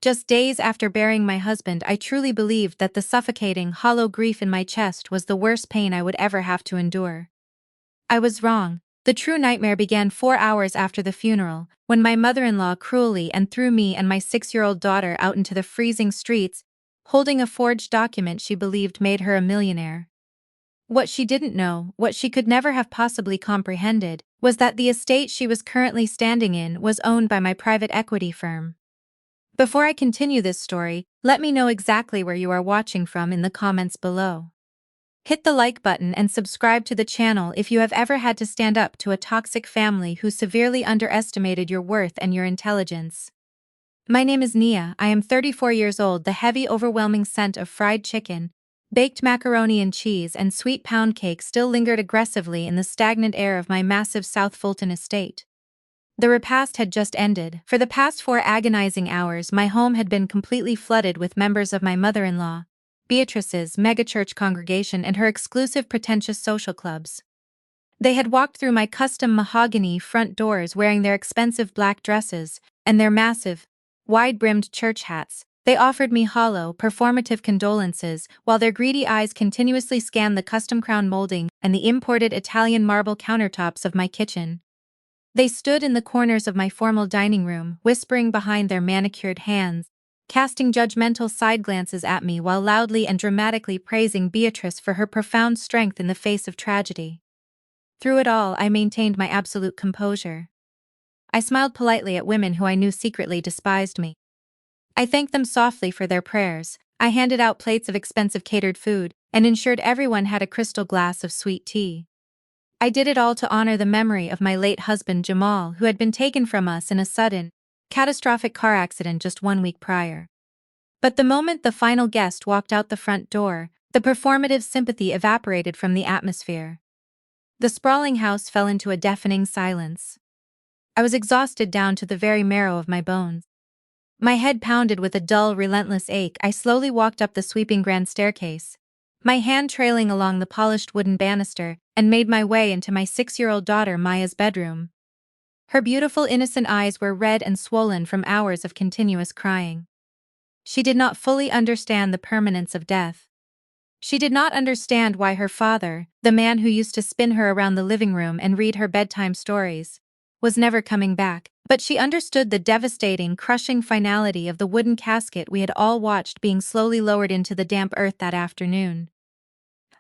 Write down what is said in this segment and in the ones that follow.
Just days after burying my husband, I truly believed that the suffocating, hollow grief in my chest was the worst pain I would ever have to endure. I was wrong. The true nightmare began 4 hours after the funeral, when my mother-in-law cruelly and threw me and my 6-year-old daughter out into the freezing streets, holding a forged document she believed made her a millionaire. What she didn't know, what she could never have possibly comprehended, was that the estate she was currently standing in was owned by my private equity firm. Before I continue this story, let me know exactly where you are watching from in the comments below. Hit the like button and subscribe to the channel if you have ever had to stand up to a toxic family who severely underestimated your worth and your intelligence. My name is Nia. I am 34 years old. The heavy, overwhelming scent of fried chicken, baked macaroni and cheese, and sweet pound cake still lingered aggressively in the stagnant air of my massive South Fulton estate. The repast had just ended. For the past 4 agonizing hours, my home had been completely flooded with members of my mother-in-law, Beatrice's megachurch congregation, and her exclusive pretentious social clubs. They had walked through my custom mahogany front doors wearing their expensive black dresses and their massive, wide-brimmed church hats. They offered me hollow, performative condolences while their greedy eyes continuously scanned the custom crown molding and the imported Italian marble countertops of my kitchen. They stood in the corners of my formal dining room, whispering behind their manicured hands, casting judgmental side glances at me while loudly and dramatically praising Beatrice for her profound strength in the face of tragedy. Through it all, I maintained my absolute composure. I smiled politely at women who I knew secretly despised me. I thanked them softly for their prayers. I handed out plates of expensive catered food and ensured everyone had a crystal glass of sweet tea. I did it all to honor the memory of my late husband Jamal, who had been taken from us in a sudden, catastrophic car accident just 1 week prior. But the moment the final guest walked out the front door, the performative sympathy evaporated from the atmosphere. The sprawling house fell into a deafening silence. I was exhausted down to the very marrow of my bones. My head pounded with a dull, relentless ache. I slowly walked up the sweeping grand staircase, my hand trailing along the polished wooden banister, and made my way into my 6-year-old daughter Maya's bedroom. Her beautiful, innocent eyes were red and swollen from hours of continuous crying. She did not fully understand the permanence of death. She did not understand why her father, the man who used to spin her around the living room and read her bedtime stories, was never coming back, but she understood the devastating, crushing finality of the wooden casket we had all watched being slowly lowered into the damp earth that afternoon.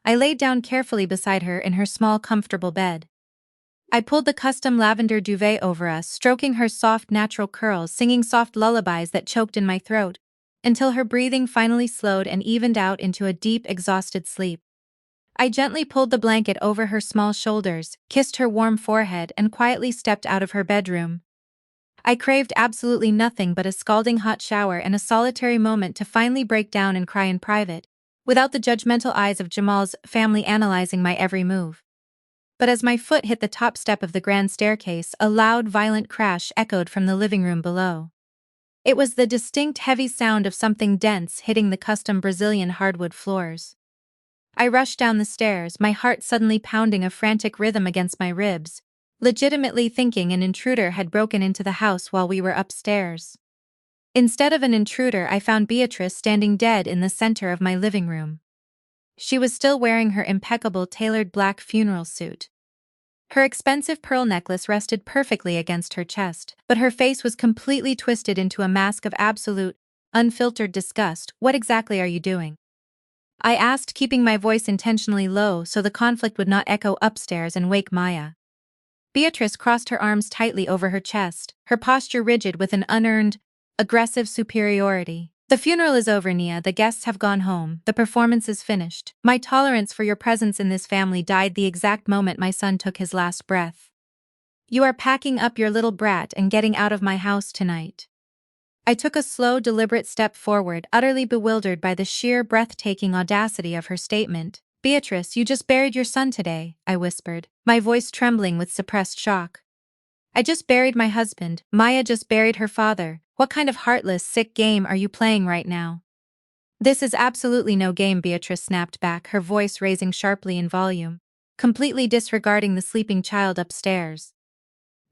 I laid down carefully beside her in her small, comfortable bed. I pulled the custom lavender duvet over us, stroking her soft, natural curls, singing soft lullabies that choked in my throat, until her breathing finally slowed and evened out into a deep, exhausted sleep. I gently pulled the blanket over her small shoulders, kissed her warm forehead, and quietly stepped out of her bedroom. I craved absolutely nothing but a scalding hot shower and a solitary moment to finally break down and cry in private, without the judgmental eyes of Jamal's family analyzing my every move. But as my foot hit the top step of the grand staircase, a loud, violent crash echoed from the living room below. It was the distinct, heavy sound of something dense hitting the custom Brazilian hardwood floors. I rushed down the stairs, my heart suddenly pounding a frantic rhythm against my ribs, legitimately thinking an intruder had broken into the house while we were upstairs. Instead of an intruder, I found Beatrice standing dead in the center of my living room. She was still wearing her impeccable tailored black funeral suit. Her expensive pearl necklace rested perfectly against her chest, but her face was completely twisted into a mask of absolute, unfiltered disgust. "What exactly are you doing?" I asked, keeping my voice intentionally low so the conflict would not echo upstairs and wake Maya. Beatrice crossed her arms tightly over her chest, her posture rigid with an unearned, aggressive superiority. "The funeral is over, Nia. The guests have gone home. The performance is finished. My tolerance for your presence in this family died the exact moment my son took his last breath. You are packing up your little brat and getting out of my house tonight." I took a slow, deliberate step forward, utterly bewildered by the sheer, breathtaking audacity of her statement. "Beatrice, you just buried your son today," I whispered, my voice trembling with suppressed shock. "I just buried my husband. Maya just buried her father. What kind of heartless, sick game are you playing right now?" "This is absolutely no game," Beatrice snapped back, her voice raising sharply in volume, completely disregarding the sleeping child upstairs.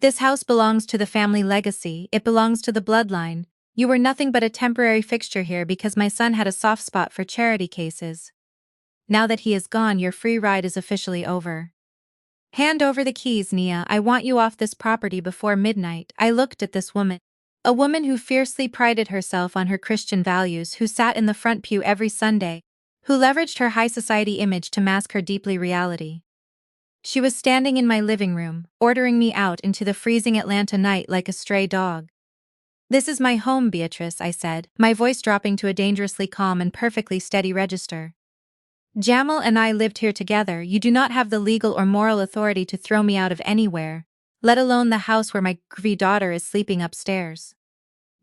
"This house belongs to the family legacy, it belongs to the bloodline. You were nothing but a temporary fixture here because my son had a soft spot for charity cases. Now that he is gone, your free ride is officially over. Hand over the keys, Nia. I want you off this property before midnight. I looked at this woman. A woman who fiercely prided herself on her Christian values, who sat in the front pew every Sunday, who leveraged her high society image to mask her deeply reality. She was standing in my living room, ordering me out into the freezing Atlanta night like a stray dog. This is my home, Beatrice, I said, my voice dropping to a dangerously calm and perfectly steady register. Jamal and I lived here together. You do not have the legal or moral authority to throw me out of anywhere, let alone the house where my groovy daughter is sleeping upstairs.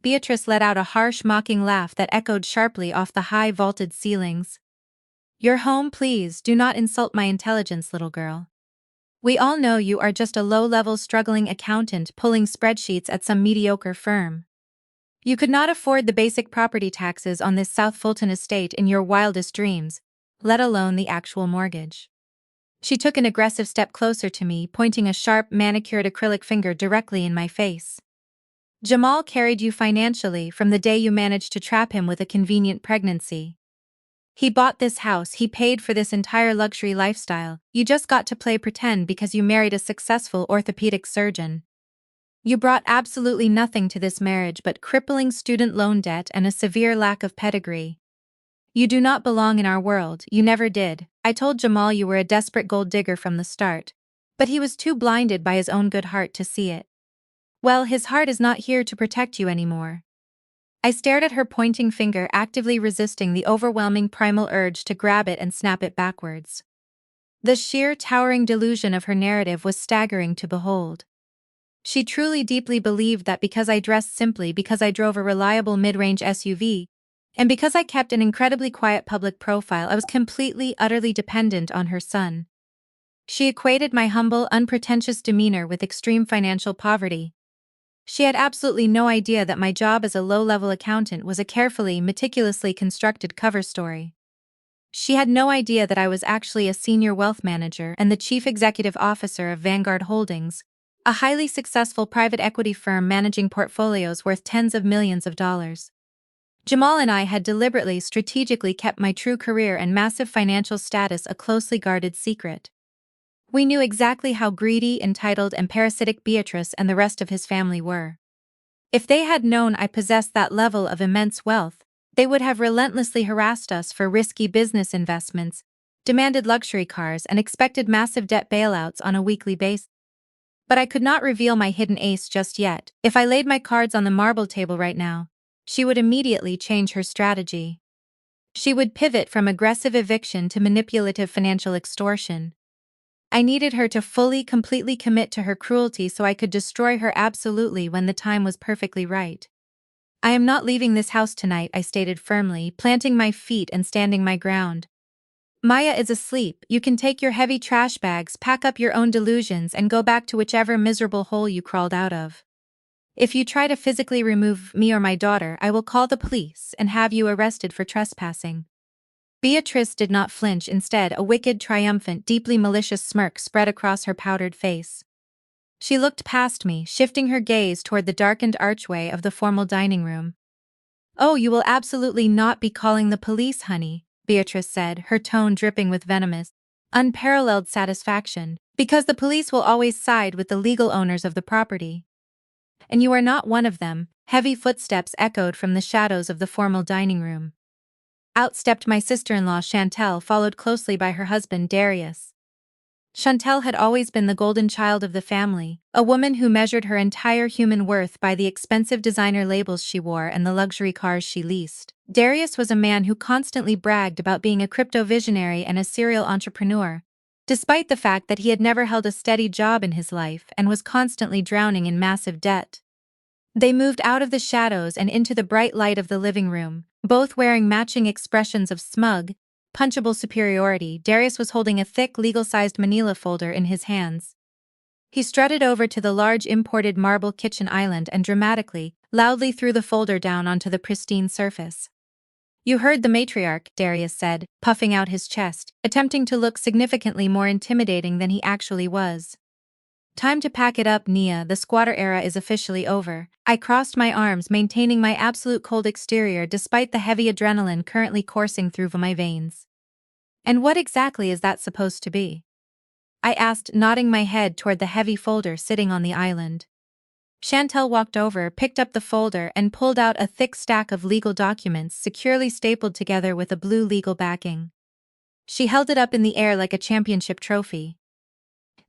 Beatrice let out a harsh, mocking laugh that echoed sharply off the high vaulted ceilings. Your home, please, do not insult my intelligence, little girl. We all know you are just a low-level struggling accountant pulling spreadsheets at some mediocre firm. You could not afford the basic property taxes on this South Fulton estate in your wildest dreams, let alone the actual mortgage. She took an aggressive step closer to me, pointing a sharp, manicured acrylic finger directly in my face. Jamal carried you financially from the day you managed to trap him with a convenient pregnancy. He bought this house, he paid for this entire luxury lifestyle. You just got to play pretend because you married a successful orthopedic surgeon. You brought absolutely nothing to this marriage but crippling student loan debt and a severe lack of pedigree. You do not belong in our world, you never did. I told Jamal you were a desperate gold digger from the start, but he was too blinded by his own good heart to see it. Well, his heart is not here to protect you anymore. I stared at her pointing finger, actively resisting the overwhelming primal urge to grab it and snap it backwards. The sheer, towering delusion of her narrative was staggering to behold. She truly deeply believed that because I dressed simply, because I drove a reliable mid-range SUV, and because I kept an incredibly quiet public profile, I was completely, utterly dependent on her son. She equated my humble, unpretentious demeanor with extreme financial poverty. She had absolutely no idea that my job as a low-level accountant was a carefully, meticulously constructed cover story. She had no idea that I was actually a senior wealth manager and the chief executive officer of Vanguard Holdings, a highly successful private equity firm managing portfolios worth tens of millions of dollars. Jamal and I had deliberately, strategically kept my true career and massive financial status a closely guarded secret. We knew exactly how greedy, entitled, and parasitic Beatrice and the rest of his family were. If they had known I possessed that level of immense wealth, they would have relentlessly harassed us for risky business investments, demanded luxury cars, and expected massive debt bailouts on a weekly basis. But I could not reveal my hidden ace just yet. If I laid my cards on the marble table right now, she would immediately change her strategy. She would pivot from aggressive eviction to manipulative financial extortion. I needed her to fully, completely commit to her cruelty so I could destroy her absolutely when the time was perfectly right. I am not leaving this house tonight, I stated firmly, planting my feet and standing my ground. Maya is asleep. You can take your heavy trash bags, pack up your own delusions, and go back to whichever miserable hole you crawled out of. If you try to physically remove me or my daughter, I will call the police and have you arrested for trespassing. Beatrice did not flinch. Instead, a wicked, triumphant, deeply malicious smirk spread across her powdered face. She looked past me, shifting her gaze toward the darkened archway of the formal dining room. Oh, you will absolutely not be calling the police, honey, Beatrice said, her tone dripping with venomous, unparalleled satisfaction, because the police will always side with the legal owners of the property. And you are not one of them. Heavy footsteps echoed from the shadows of the formal dining room. Out stepped my sister-in-law Chantel, followed closely by her husband Darius. Chantel had always been the golden child of the family, a woman who measured her entire human worth by the expensive designer labels she wore and the luxury cars she leased. Darius was a man who constantly bragged about being a crypto visionary and a serial entrepreneur, despite the fact that he had never held a steady job in his life and was constantly drowning in massive debt. They moved out of the shadows and into the bright light of the living room, both wearing matching expressions of smug, punchable superiority. Darius was holding a thick, legal-sized manila folder in his hands. He strutted over to the large imported marble kitchen island and dramatically, loudly threw the folder down onto the pristine surface. You heard the matriarch, Darius said, puffing out his chest, attempting to look significantly more intimidating than he actually was. Time to pack it up, Nia, the squatter era is officially over. I crossed my arms, maintaining my absolute cold exterior despite the heavy adrenaline currently coursing through my veins. And what exactly is that supposed to be? I asked, nodding my head toward the heavy folder sitting on the island. Chantel walked over, picked up the folder, and pulled out a thick stack of legal documents securely stapled together with a blue legal backing. She held it up in the air like a championship trophy.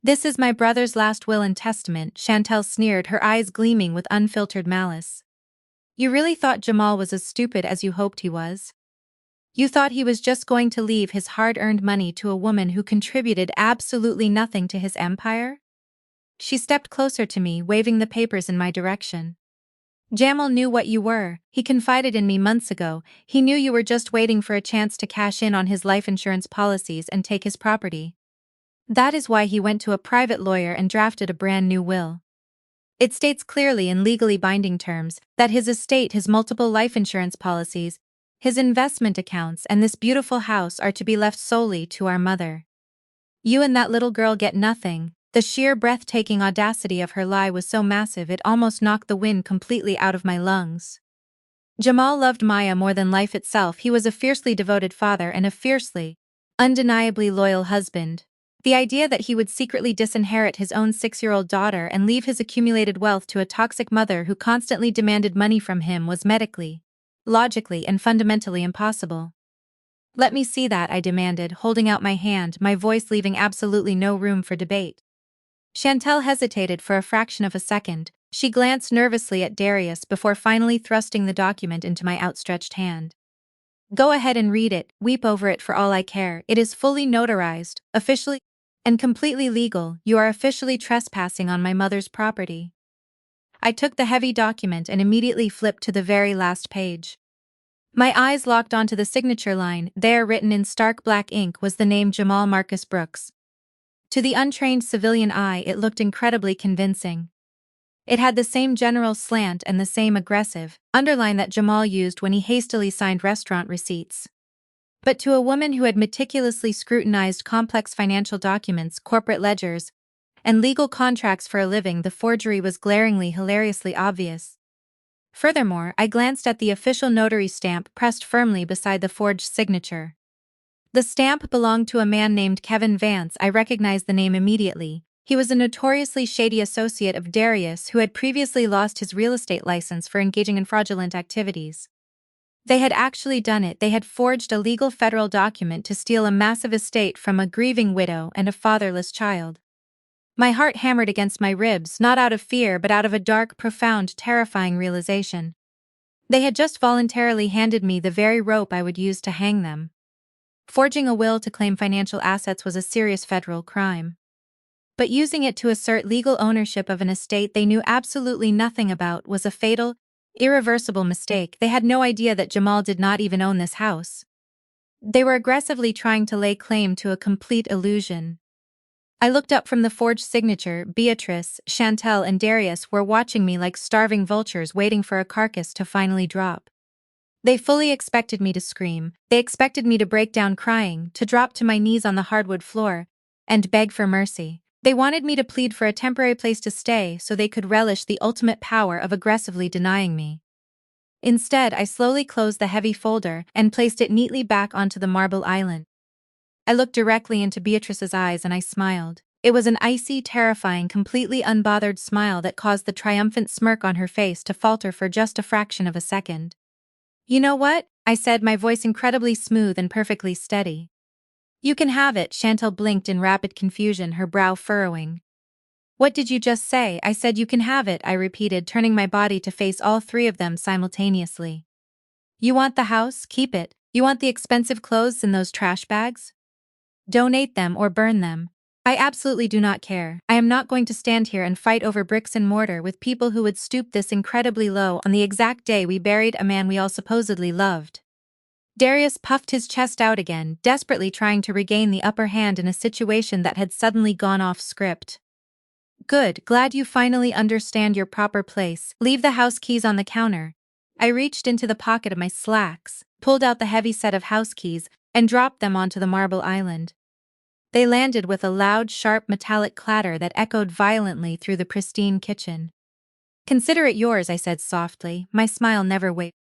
"This is my brother's last will and testament," Chantel sneered, her eyes gleaming with unfiltered malice. "You really thought Jamal was as stupid as you hoped he was? You thought he was just going to leave his hard-earned money to a woman who contributed absolutely nothing to his empire?" She stepped closer to me, waving the papers in my direction. "Jamal knew what you were. He confided in me months ago. He knew you were just waiting for a chance to cash in on his life insurance policies and take his property. That is why he went to a private lawyer and drafted a brand new will. It states clearly in legally binding terms that his estate, his multiple life insurance policies, his investment accounts, and this beautiful house are to be left solely to our mother. You and that little girl get nothing." The sheer breathtaking audacity of her lie was so massive it almost knocked the wind completely out of my lungs. Jamal loved Maya more than life itself. He was a fiercely devoted father and a fiercely, undeniably loyal husband. The idea that he would secretly disinherit his own 6-year-old daughter and leave his accumulated wealth to a toxic mother who constantly demanded money from him was medically, logically, and fundamentally impossible. "Let me see that," I demanded, holding out my hand, my voice leaving absolutely no room for debate. Chantel hesitated for a fraction of a second. She glanced nervously at Darius before finally thrusting the document into my outstretched hand. "Go ahead and read it, weep over it for all I care. It is fully notarized, officially, and completely legal. You are officially trespassing on my mother's property." I took the heavy document and immediately flipped to the very last page. My eyes locked onto the signature line. There, written in stark black ink, was the name Jamal Marcus Brooks. To the untrained civilian eye, it looked incredibly convincing. It had the same general slant and the same aggressive underline that Jamal used when he hastily signed restaurant receipts. But to a woman who had meticulously scrutinized complex financial documents, corporate ledgers, and legal contracts for a living, the forgery was glaringly, hilariously obvious. Furthermore, I glanced at the official notary stamp pressed firmly beside the forged signature. The stamp belonged to a man named Kevin Vance. I recognized the name immediately. He was a notoriously shady associate of Darius who had previously lost his real estate license for engaging in fraudulent activities. They had actually done it. They had forged a legal federal document to steal a massive estate from a grieving widow and a fatherless child. My heart hammered against my ribs, not out of fear but out of a dark, profound, terrifying realization. They had just voluntarily handed me the very rope I would use to hang them. Forging a will to claim financial assets was a serious federal crime. But using it to assert legal ownership of an estate they knew absolutely nothing about was a fatal, irreversible mistake. They had no idea that Jamal did not even own this house. They were aggressively trying to lay claim to a complete illusion. I looked up from the forged signature. Beatrice, Chantel, and Darius were watching me like starving vultures waiting for a carcass to finally drop. They fully expected me to scream. They expected me to break down crying, to drop to my knees on the hardwood floor, and beg for mercy. They wanted me to plead for a temporary place to stay so they could relish the ultimate power of aggressively denying me. Instead, I slowly closed the heavy folder and placed it neatly back onto the marble island. I looked directly into Beatrice's eyes and I smiled. It was an icy, terrifying, completely unbothered smile that caused the triumphant smirk on her face to falter for just a fraction of a second. "You know what?" I said, my voice incredibly smooth and perfectly steady. "You can have it." Chantel blinked in rapid confusion, her brow furrowing. "What did you just say?" I said, "You can have it," I repeated, turning my body to face all three of them simultaneously. "You want the house? Keep it. You want the expensive clothes in those trash bags? Donate them or burn them. I absolutely do not care. I am not going to stand here and fight over bricks and mortar with people who would stoop this incredibly low on the exact day we buried a man we all supposedly loved." Darius puffed his chest out again, desperately trying to regain the upper hand in a situation that had suddenly gone off script. "Good, glad you finally understand your proper place. Leave the house keys on the counter." I reached into the pocket of my slacks, pulled out the heavy set of house keys, and dropped them onto the marble island. They landed with a loud, sharp metallic clatter that echoed violently through the pristine kitchen. "Consider it yours," I said softly, my smile never wavered.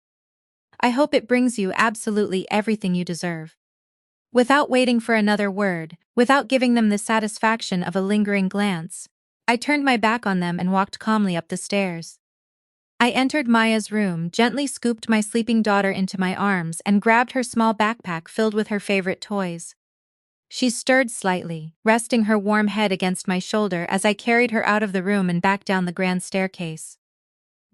"I hope it brings you absolutely everything you deserve." Without waiting for another word, without giving them the satisfaction of a lingering glance, I turned my back on them and walked calmly up the stairs. I entered Maya's room, gently scooped my sleeping daughter into my arms, and grabbed her small backpack filled with her favorite toys. She stirred slightly, resting her warm head against my shoulder as I carried her out of the room and back down the grand staircase.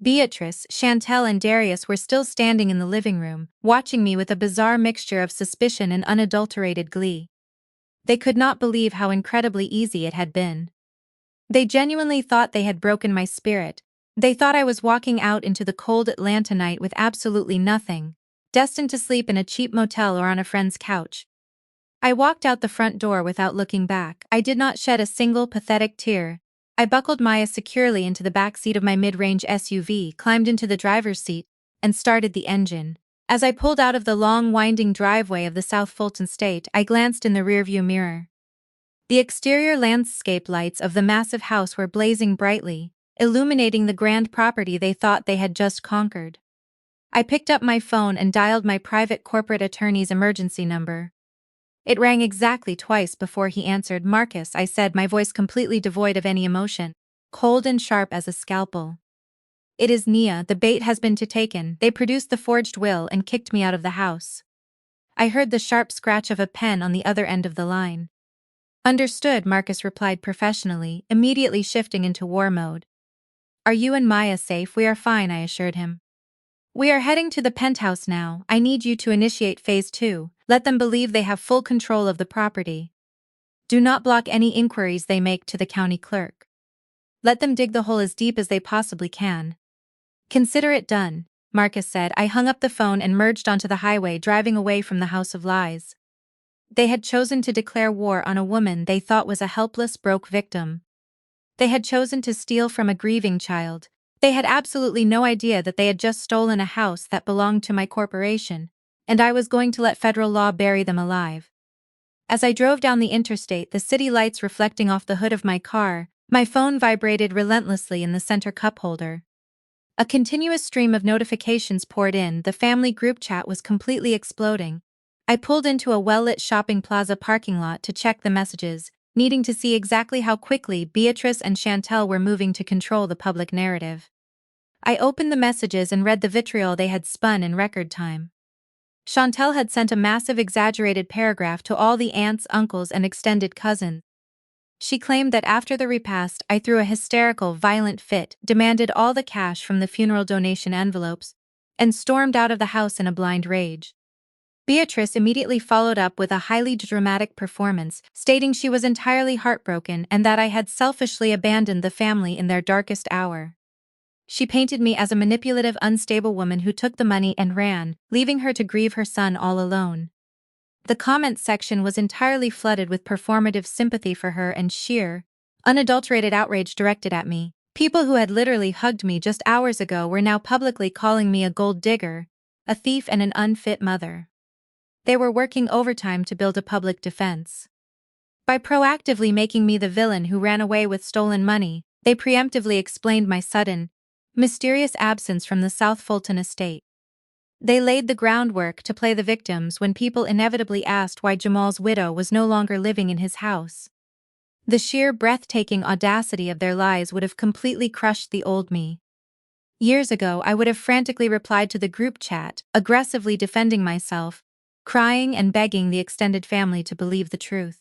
Beatrice, Chantel, and Darius were still standing in the living room, watching me with a bizarre mixture of suspicion and unadulterated glee. They could not believe how incredibly easy it had been. They genuinely thought they had broken my spirit. They thought I was walking out into the cold Atlanta night with absolutely nothing, destined to sleep in a cheap motel or on a friend's couch. I walked out the front door without looking back. I did not shed a single pathetic tear. I buckled Maya securely into the back seat of my mid-range SUV, climbed into the driver's seat, and started the engine. As I pulled out of the long, winding driveway of the South Fulton Estate, I glanced in the rearview mirror. The exterior landscape lights of the massive house were blazing brightly, illuminating the grand property they thought they had just conquered. I picked up my phone and dialed my private corporate attorney's emergency number. It rang exactly twice before he answered. "Marcus," I said, my voice completely devoid of any emotion, cold and sharp as a scalpel. "It is Nia. The bait has been taken. They produced the forged will and kicked me out of the house." I heard the sharp scratch of a pen on the other end of the line. "Understood," Marcus replied professionally, immediately shifting into war mode. "Are you and Maya safe?" "We are fine," I assured him. "We are heading to the penthouse now. I need you to initiate phase 2. Let them believe they have full control of the property. Do not block any inquiries they make to the county clerk. Let them dig the hole as deep as they possibly can." "Consider it done," Marcus said. I hung up the phone and merged onto the highway, driving away from the house of lies. They had chosen to declare war on a woman they thought was a helpless, broke victim. They had chosen to steal from a grieving child. They had absolutely no idea that they had just stolen a house that belonged to my corporation, and I was going to let federal law bury them alive. As I drove down the interstate, the city lights reflecting off the hood of my car, my phone vibrated relentlessly in the center cup holder. A continuous stream of notifications poured in. The family group chat was completely exploding. I pulled into a well-lit shopping plaza parking lot to check the messages, needing to see exactly how quickly Beatrice and Chantel were moving to control the public narrative. I opened the messages and read the vitriol they had spun in record time. Chantel had sent a massive exaggerated paragraph to all the aunts, uncles, and extended cousins. She claimed that after the repast I threw a hysterical, violent fit, demanded all the cash from the funeral donation envelopes, and stormed out of the house in a blind rage. Beatrice immediately followed up with a highly dramatic performance, stating she was entirely heartbroken and that I had selfishly abandoned the family in their darkest hour. She painted me as a manipulative, unstable woman who took the money and ran, leaving her to grieve her son all alone. The comments section was entirely flooded with performative sympathy for her and sheer, unadulterated outrage directed at me. People who had literally hugged me just hours ago were now publicly calling me a gold digger, a thief, and an unfit mother. They were working overtime to build a public defense. By proactively making me the villain who ran away with stolen money, they preemptively explained my sudden, mysterious absence from the South Fulton estate. They laid the groundwork to play the victims when people inevitably asked why Jamal's widow was no longer living in his house. The sheer breathtaking audacity of their lies would have completely crushed the old me. Years ago, I would have frantically replied to the group chat, aggressively defending myself, crying and begging the extended family to believe the truth.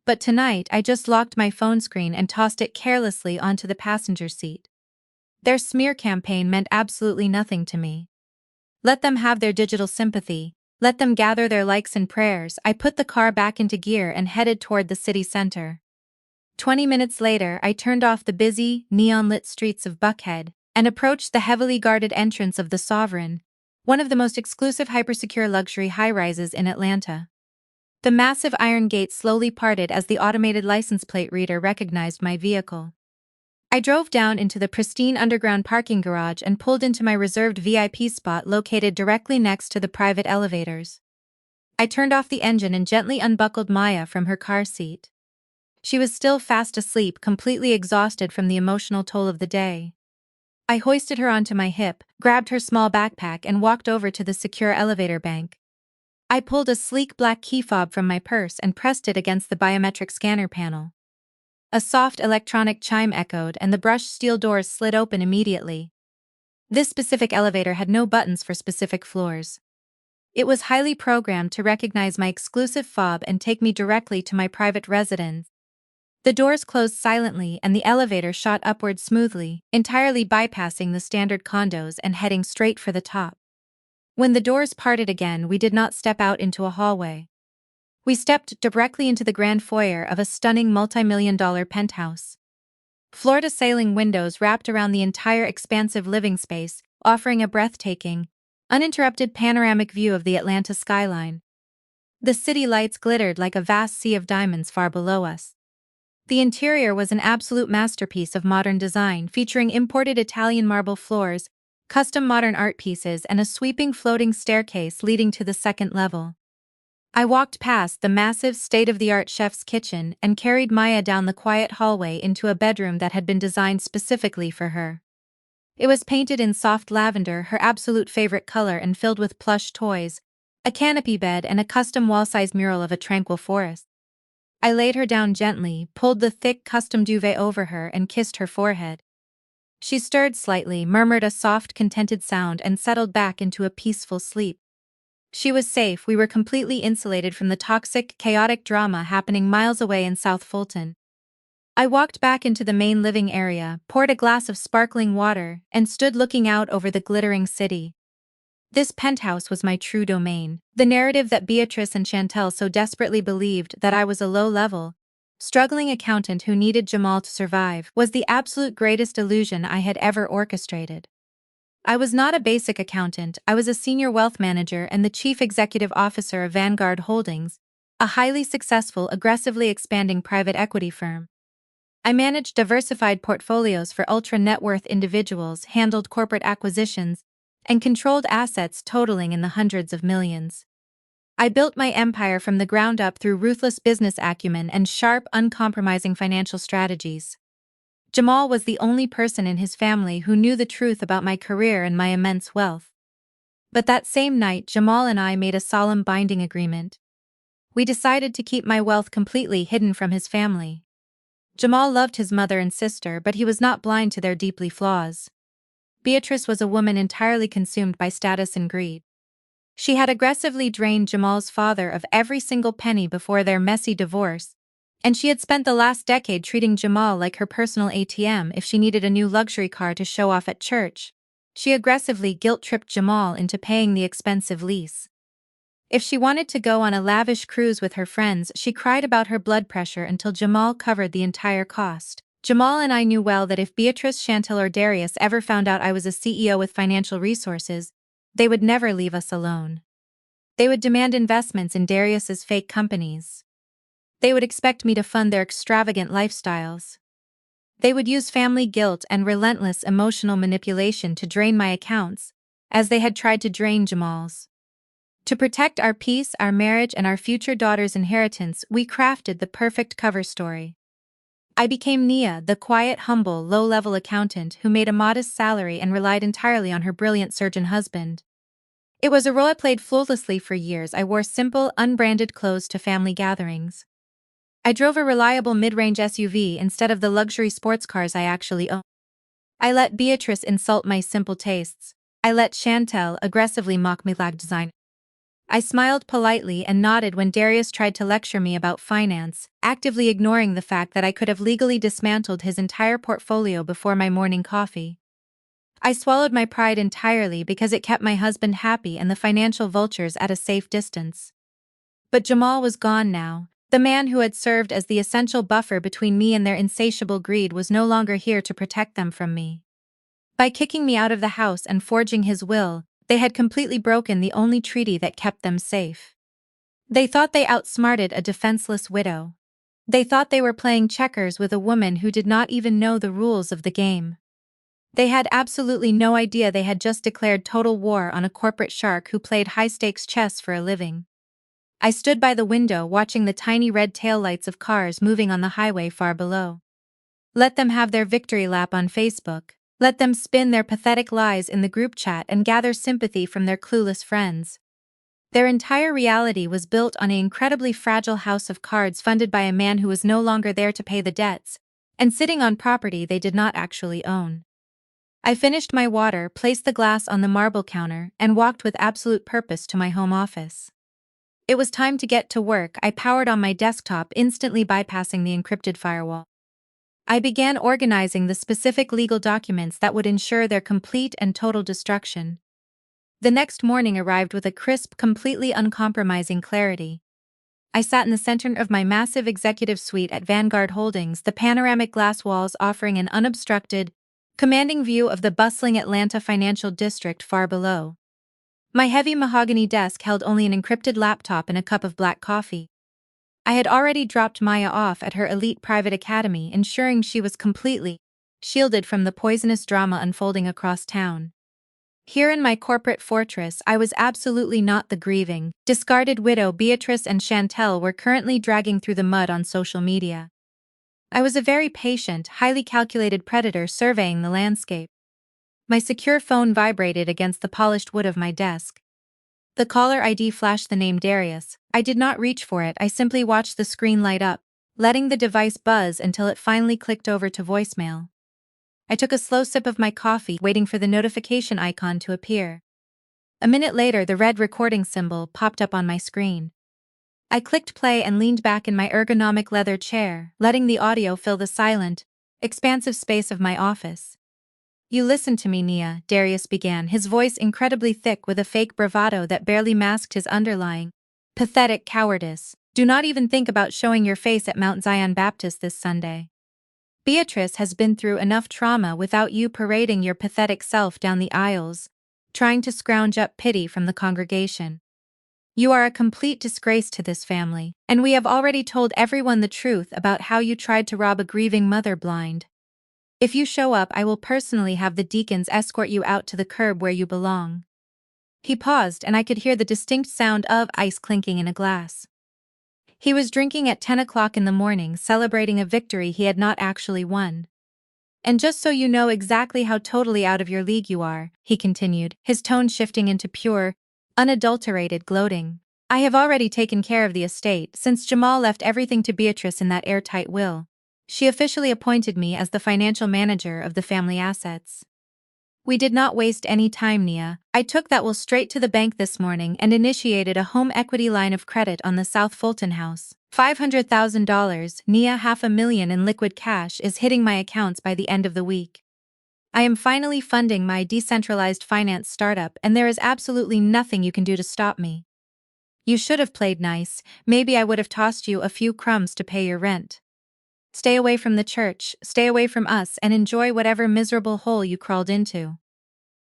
But tonight, I just locked my phone screen and tossed it carelessly onto the passenger seat. Their smear campaign meant absolutely nothing to me. Let them have their digital sympathy, let them gather their likes and prayers. I put the car back into gear and headed toward the city center. 20 minutes later, I turned off the busy, neon-lit streets of Buckhead and approached the heavily guarded entrance of the Sovereign, one of the most exclusive hypersecure luxury high-rises in Atlanta. The massive iron gate slowly parted as the automated license plate reader recognized my vehicle. I drove down into the pristine underground parking garage and pulled into my reserved VIP spot located directly next to the private elevators. I turned off the engine and gently unbuckled Maya from her car seat. She was still fast asleep, completely exhausted from the emotional toll of the day. I hoisted her onto my hip, grabbed her small backpack and walked over to the secure elevator bank. I pulled a sleek black key fob from my purse and pressed it against the biometric scanner panel. A soft electronic chime echoed and the brushed steel doors slid open immediately. This specific elevator had no buttons for specific floors. It was highly programmed to recognize my exclusive fob and take me directly to my private residence. The doors closed silently and the elevator shot upward smoothly, entirely bypassing the standard condos and heading straight for the top. When the doors parted again, we did not step out into a hallway. We stepped directly into the grand foyer of a stunning multi-million-dollar penthouse. Floor-to-ceiling windows wrapped around the entire expansive living space, offering a breathtaking, uninterrupted panoramic view of the Atlanta skyline. The city lights glittered like a vast sea of diamonds far below us. The interior was an absolute masterpiece of modern design, featuring imported Italian marble floors, custom modern art pieces, and a sweeping floating staircase leading to the second level. I walked past the massive state-of-the-art chef's kitchen and carried Maya down the quiet hallway into a bedroom that had been designed specifically for her. It was painted in soft lavender, her absolute favorite color, and filled with plush toys, a canopy bed, and a custom wall-sized mural of a tranquil forest. I laid her down gently, pulled the thick custom duvet over her, and kissed her forehead. She stirred slightly, murmured a soft, contented sound, and settled back into a peaceful sleep. She was safe. We were completely insulated from the toxic, chaotic drama happening miles away in South Fulton. I walked back into the main living area, poured a glass of sparkling water, and stood looking out over the glittering city. This penthouse was my true domain. The narrative that Beatrice and Chantel so desperately believed, that I was a low-level, struggling accountant who needed Jamal to survive, was the absolute greatest illusion I had ever orchestrated. I was not a basic accountant. I was a senior wealth manager and the chief executive officer of Vanguard Holdings, a highly successful, aggressively expanding private equity firm. I managed diversified portfolios for ultra-net worth individuals, handled corporate acquisitions, and controlled assets totaling in the hundreds of millions. I built my empire from the ground up through ruthless business acumen and sharp, uncompromising financial strategies. Jamal was the only person in his family who knew the truth about my career and my immense wealth. But that same night, Jamal and I made a solemn binding agreement. We decided to keep my wealth completely hidden from his family. Jamal loved his mother and sister, but he was not blind to their deeply flaws. Beatrice was a woman entirely consumed by status and greed. She had aggressively drained Jamal's father of every single penny before their messy divorce, and she had spent the last decade treating Jamal like her personal ATM. If she needed a new luxury car to show off at church, she aggressively guilt-tripped Jamal into paying the expensive lease. If she wanted to go on a lavish cruise with her friends, she cried about her blood pressure until Jamal covered the entire cost. Jamal and I knew well that if Beatrice, Chantel, or Darius ever found out I was a CEO with financial resources, they would never leave us alone. They would demand investments in Darius's fake companies. They would expect me to fund their extravagant lifestyles. They would use family guilt and relentless emotional manipulation to drain my accounts, as they had tried to drain Jamal's. To protect our peace, our marriage, and our future daughter's inheritance, we crafted the perfect cover story. I became Nia, the quiet, humble, low-level accountant who made a modest salary and relied entirely on her brilliant surgeon husband. It was a role I played flawlessly for years. I wore simple, unbranded clothes to family gatherings. I drove a reliable mid-range SUV instead of the luxury sports cars I actually owned. I let Beatrice insult my simple tastes. I let Chantel aggressively mock my lag design. I smiled politely and nodded when Darius tried to lecture me about finance, actively ignoring the fact that I could have legally dismantled his entire portfolio before my morning coffee. I swallowed my pride entirely because it kept my husband happy and the financial vultures at a safe distance. But Jamal was gone now. The man who had served as the essential buffer between me and their insatiable greed was no longer here to protect them from me. By kicking me out of the house and forging his will, they had completely broken the only treaty that kept them safe. They thought they outsmarted a defenseless widow. They thought they were playing checkers with a woman who did not even know the rules of the game. They had absolutely no idea they had just declared total war on a corporate shark who played high-stakes chess for a living. I stood by the window watching the tiny red taillights of cars moving on the highway far below. Let them have their victory lap on Facebook. Let them spin their pathetic lies in the group chat and gather sympathy from their clueless friends. Their entire reality was built on an incredibly fragile house of cards funded by a man who was no longer there to pay the debts, and sitting on property they did not actually own. I finished my water, placed the glass on the marble counter, and walked with absolute purpose to my home office. It was time to get to work. I powered on my desktop, instantly bypassing the encrypted firewall. I began organizing the specific legal documents that would ensure their complete and total destruction. The next morning arrived with a crisp, completely uncompromising clarity. I sat in the center of my massive executive suite at Vanguard Holdings, the panoramic glass walls offering an unobstructed, commanding view of the bustling Atlanta financial district far below. My heavy mahogany desk held only an encrypted laptop and a cup of black coffee. I had already dropped Maya off at her elite private academy, ensuring she was completely shielded from the poisonous drama unfolding across town. Here in my corporate fortress, I was absolutely not the grieving, discarded widow Beatrice and Chantel were currently dragging through the mud on social media. I was a very patient, highly calculated predator surveying the landscape. My secure phone vibrated against the polished wood of my desk. The caller ID flashed the name Darius. I did not reach for it, I simply watched the screen light up, letting the device buzz until it finally clicked over to voicemail. I took a slow sip of my coffee, waiting for the notification icon to appear. A minute later, the red recording symbol popped up on my screen. I clicked play and leaned back in my ergonomic leather chair, letting the audio fill the silent, expansive space of my office. "You listen to me, Nia," Darius began, his voice incredibly thick with a fake bravado that barely masked his underlying, pathetic cowardice. "Do not even think about showing your face at Mount Zion Baptist this Sunday. Beatrice has been through enough trauma without you parading your pathetic self down the aisles, trying to scrounge up pity from the congregation. You are a complete disgrace to this family, and we have already told everyone the truth about how you tried to rob a grieving mother blind. If you show up, I will personally have the deacons escort you out to the curb where you belong." He paused, and I could hear the distinct sound of ice clinking in a glass. He was drinking at 10 o'clock in the morning, celebrating a victory he had not actually won. "And just so you know exactly how totally out of your league you are," he continued, his tone shifting into pure, unadulterated gloating, "I have already taken care of the estate since Jamal left everything to Beatrice in that airtight will. She officially appointed me as the financial manager of the family assets. We did not waste any time, Nia. I took that will straight to the bank this morning and initiated a home equity line of credit on the South Fulton house. $500,000, Nia, $500,000 in liquid cash is hitting my accounts by the end of the week. I am finally funding my decentralized finance startup, and there is absolutely nothing you can do to stop me. You should have played nice, maybe I would have tossed you a few crumbs to pay your rent. Stay away from the church, stay away from us, and enjoy whatever miserable hole you crawled into."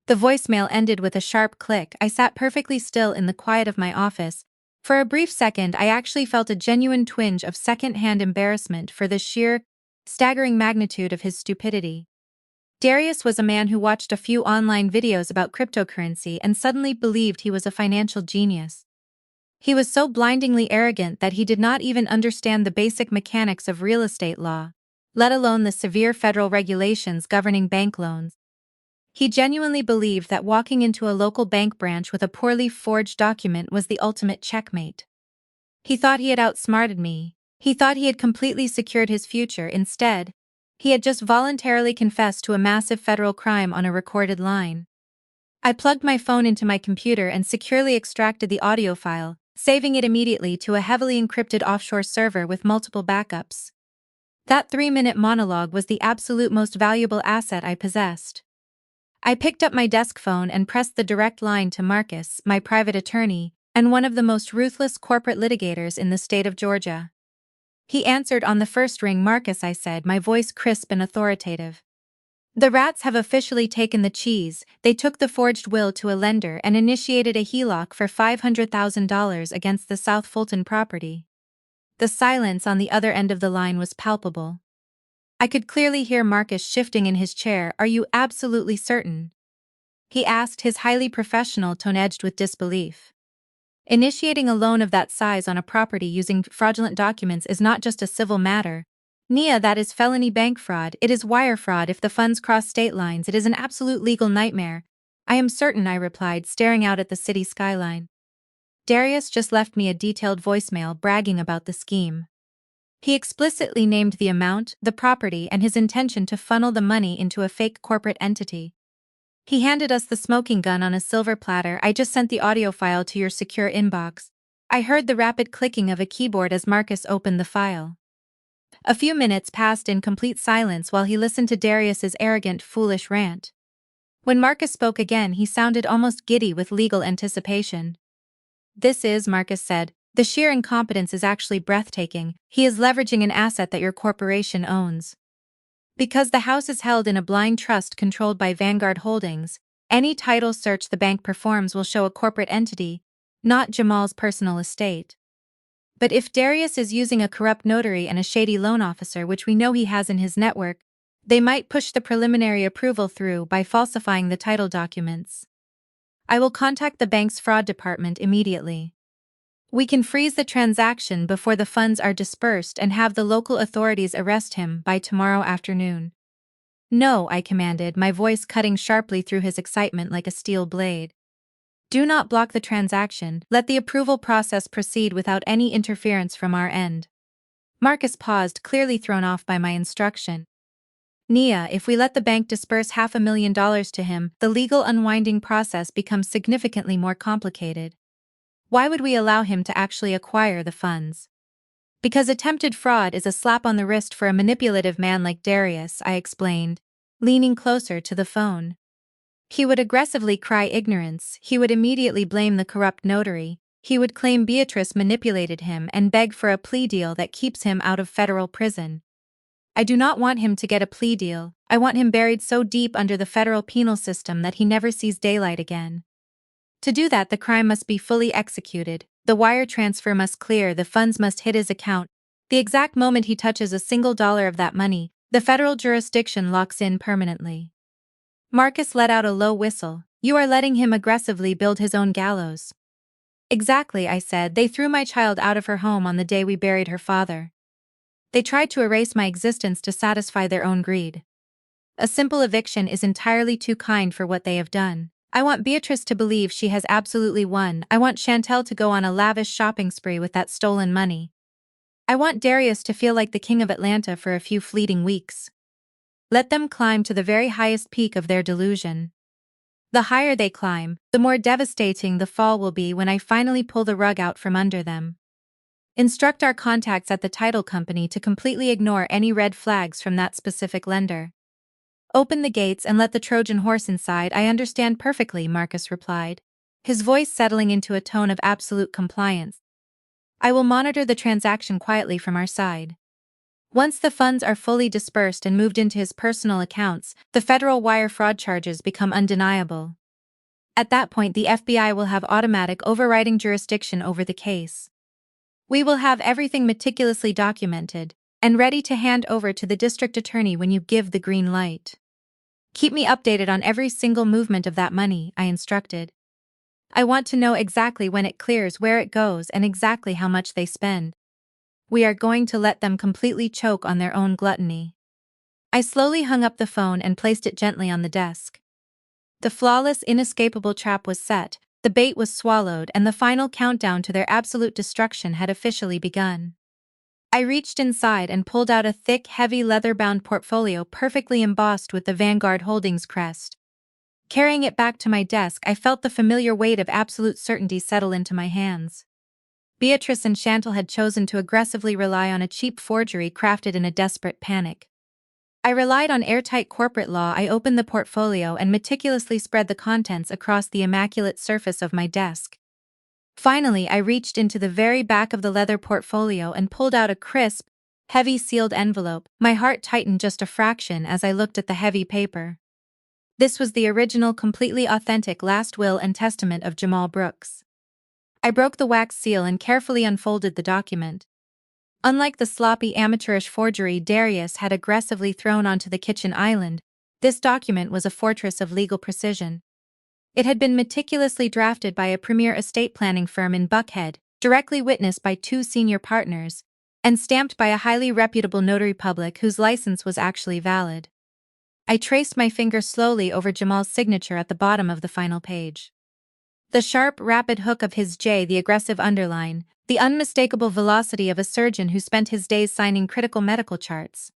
The voicemail ended with a sharp click. I sat perfectly still in the quiet of my office. For a brief second, I actually felt a genuine twinge of second-hand embarrassment for the sheer, staggering magnitude of his stupidity. Darius was a man who watched a few online videos about cryptocurrency and suddenly believed he was a financial genius. He was so blindingly arrogant that he did not even understand the basic mechanics of real estate law, let alone the severe federal regulations governing bank loans. He genuinely believed that walking into a local bank branch with a poorly forged document was the ultimate checkmate. He thought he had outsmarted me. He thought he had completely secured his future. Instead, he had just voluntarily confessed to a massive federal crime on a recorded line. I plugged my phone into my computer and securely extracted the audio file, saving it immediately to a heavily encrypted offshore server with multiple backups. That 3-minute monologue was the absolute most valuable asset I possessed. I picked up my desk phone and pressed the direct line to Marcus, my private attorney, and one of the most ruthless corporate litigators in the state of Georgia. He answered on the first ring. "Marcus," I said, my voice crisp and authoritative. "The rats have officially taken the cheese. They took the forged will to a lender and initiated a HELOC for $500,000 against the South Fulton property." The silence on the other end of the line was palpable. I could clearly hear Marcus shifting in his chair. "Are you absolutely certain?" he asked, his highly professional tone edged with disbelief. Initiating a loan of that size on a property using fraudulent documents is not just a civil matter. Nia, that is felony bank fraud, it is wire fraud. If the funds cross state lines, it is an absolute legal nightmare. I am certain, I replied, staring out at the city skyline. Darius just left me a detailed voicemail bragging about the scheme. He explicitly named the amount, the property, and his intention to funnel the money into a fake corporate entity. He handed us the smoking gun on a silver platter. I just sent the audio file to your secure inbox. I heard the rapid clicking of a keyboard as Marcus opened the file. A few minutes passed in complete silence while he listened to Darius's arrogant, foolish rant. When Marcus spoke again, he sounded almost giddy with legal anticipation. Marcus said, the sheer incompetence is actually breathtaking. He is leveraging an asset that your corporation owns. Because the house is held in a blind trust controlled by Vanguard Holdings, any title search the bank performs will show a corporate entity, not Jamal's personal estate. But if Darius is using a corrupt notary and a shady loan officer, which we know he has in his network, they might push the preliminary approval through by falsifying the title documents. I will contact the bank's fraud department immediately. We can freeze the transaction before the funds are dispersed and have the local authorities arrest him by tomorrow afternoon. No, I commanded, my voice cutting sharply through his excitement like a steel blade. Do not block the transaction, let the approval process proceed without any interference from our end. Marcus paused, clearly thrown off by my instruction. Nia, if we let the bank disperse $500,000 to him, the legal unwinding process becomes significantly more complicated. Why would we allow him to actually acquire the funds? Because attempted fraud is a slap on the wrist for a manipulative man like Darius, I explained, leaning closer to the phone. He would aggressively cry ignorance, he would immediately blame the corrupt notary, he would claim Beatrice manipulated him and beg for a plea deal that keeps him out of federal prison. I do not want him to get a plea deal, I want him buried so deep under the federal penal system that he never sees daylight again. To do that, the crime must be fully executed, the wire transfer must clear, the funds must hit his account. The exact moment he touches a single dollar of that money, the federal jurisdiction locks in permanently. Marcus let out a low whistle. You are letting him aggressively build his own gallows. Exactly, I said. They threw my child out of her home on the day we buried her father. They tried to erase my existence to satisfy their own greed. A simple eviction is entirely too kind for what they have done. I want Beatrice to believe she has absolutely won. I want Chantel to go on a lavish shopping spree with that stolen money. I want Darius to feel like the king of Atlanta for a few fleeting weeks. Let them climb to the very highest peak of their delusion. The higher they climb, the more devastating the fall will be when I finally pull the rug out from under them. Instruct our contacts at the title company to completely ignore any red flags from that specific lender. Open the gates and let the Trojan horse inside. I understand perfectly, Marcus replied, his voice settling into a tone of absolute compliance. I will monitor the transaction quietly from our side. Once the funds are fully dispersed and moved into his personal accounts, the federal wire fraud charges become undeniable. At that point, the FBI will have automatic overriding jurisdiction over the case. We will have everything meticulously documented and ready to hand over to the district attorney when you give the green light. Keep me updated on every single movement of that money, I instructed. I want to know exactly when it clears, where it goes, and exactly how much they spend. We are going to let them completely choke on their own gluttony. I slowly hung up the phone and placed it gently on the desk. The flawless, inescapable trap was set, the bait was swallowed, and the final countdown to their absolute destruction had officially begun. I reached inside and pulled out a thick, heavy leather-bound portfolio perfectly embossed with the Vanguard Holdings crest. Carrying it back to my desk, I felt the familiar weight of absolute certainty settle into my hands. Beatrice and Chantal had chosen to aggressively rely on a cheap forgery crafted in a desperate panic. I relied on airtight corporate law. I opened the portfolio and meticulously spread the contents across the immaculate surface of my desk. Finally, I reached into the very back of the leather portfolio and pulled out a crisp, heavy sealed envelope. My heart tightened just a fraction as I looked at the heavy paper. This was the original, completely authentic last will and testament of Jamal Brooks. I broke the wax seal and carefully unfolded the document. Unlike the sloppy, amateurish forgery Darius had aggressively thrown onto the kitchen island, this document was a fortress of legal precision. It had been meticulously drafted by a premier estate planning firm in Buckhead, directly witnessed by two senior partners, and stamped by a highly reputable notary public whose license was actually valid. I traced my finger slowly over Jamal's signature at the bottom of the final page. The sharp, rapid hook of his J, the aggressive underline, the unmistakable velocity of a surgeon who spent his days signing critical medical charts.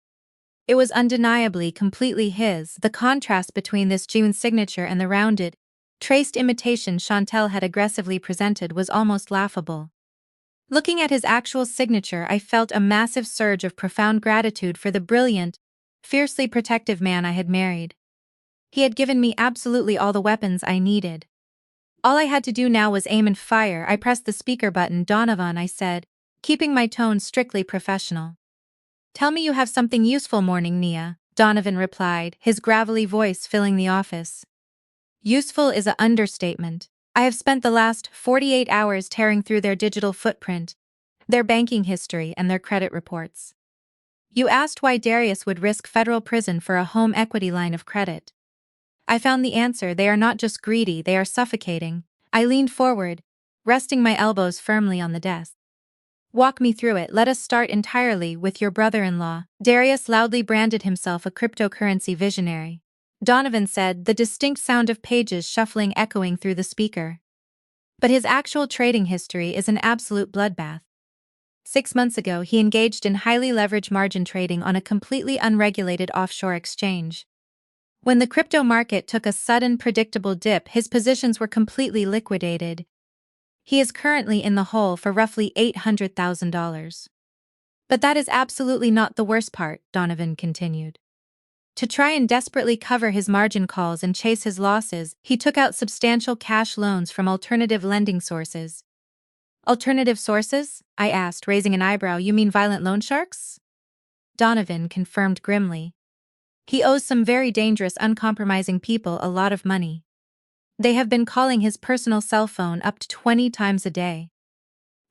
It was undeniably completely his. The contrast between this June signature and the rounded, traced imitation Chantel had aggressively presented was almost laughable. Looking at his actual signature, I felt a massive surge of profound gratitude for the brilliant, fiercely protective man I had married. He had given me absolutely all the weapons I needed. All I had to do now was aim and fire. I pressed the speaker button. "Donovan," I said, keeping my tone strictly professional. "Tell me you have something useful." "Morning, Nia," Donovan replied, his gravelly voice filling the office. Useful is an understatement. I have spent the last 48 hours tearing through their digital footprint, their banking history, and their credit reports. You asked why Darius would risk federal prison for a home equity line of credit. I found the answer. They are not just greedy, they are suffocating. I leaned forward, resting my elbows firmly on the desk. "Walk me through it." "Let us start entirely with your brother-in-law." Darius loudly branded himself a cryptocurrency visionary. Donovan said, the distinct sound of pages shuffling echoing through the speaker. But his actual trading history is an absolute bloodbath. 6 months ago, he engaged in highly leveraged margin trading on a completely unregulated offshore exchange. When the crypto market took a sudden, predictable dip, his positions were completely liquidated. He is currently in the hole for roughly $800,000. But that is absolutely not the worst part, Donovan continued. To try and desperately cover his margin calls and chase his losses, he took out substantial cash loans from alternative lending sources. "Alternative sources?" I asked, raising an eyebrow. "You mean violent loan sharks?" Donovan confirmed grimly. "He owes some very dangerous, uncompromising people a lot of money. They have been calling his personal cell phone up to 20 times a day."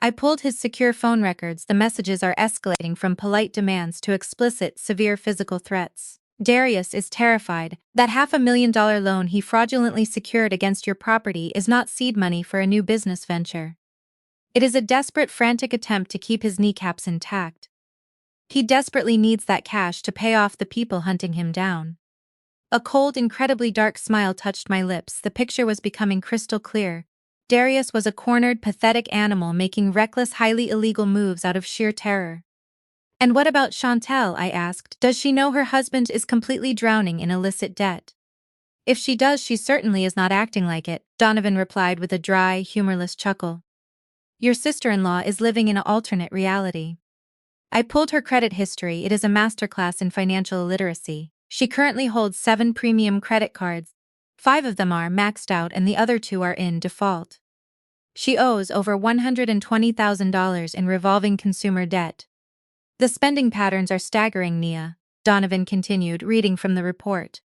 I pulled his secure phone records. The messages are escalating from polite demands to explicit, severe physical threats. "Darius is terrified that $500,000 loan he fraudulently secured against your property is not seed money for a new business venture. It is a desperate, frantic attempt to keep his kneecaps intact. He desperately needs that cash to pay off the people hunting him down." A cold, incredibly dark smile touched my lips. The picture was becoming crystal clear. Darius was a cornered, pathetic animal making reckless, highly illegal moves out of sheer terror. "And what about Chantel?" I asked. "Does she know her husband is completely drowning in illicit debt?" "If she does, she certainly is not acting like it," Donovan replied with a dry, humorless chuckle. "Your sister-in-law is living in an alternate reality." I pulled her credit history. It is a masterclass in financial literacy. She currently holds 7 premium credit cards. 5 of them are maxed out and the other 2 are in default. She owes over $120,000 in revolving consumer debt. "The spending patterns are staggering, Nia," Donovan continued, reading from the report.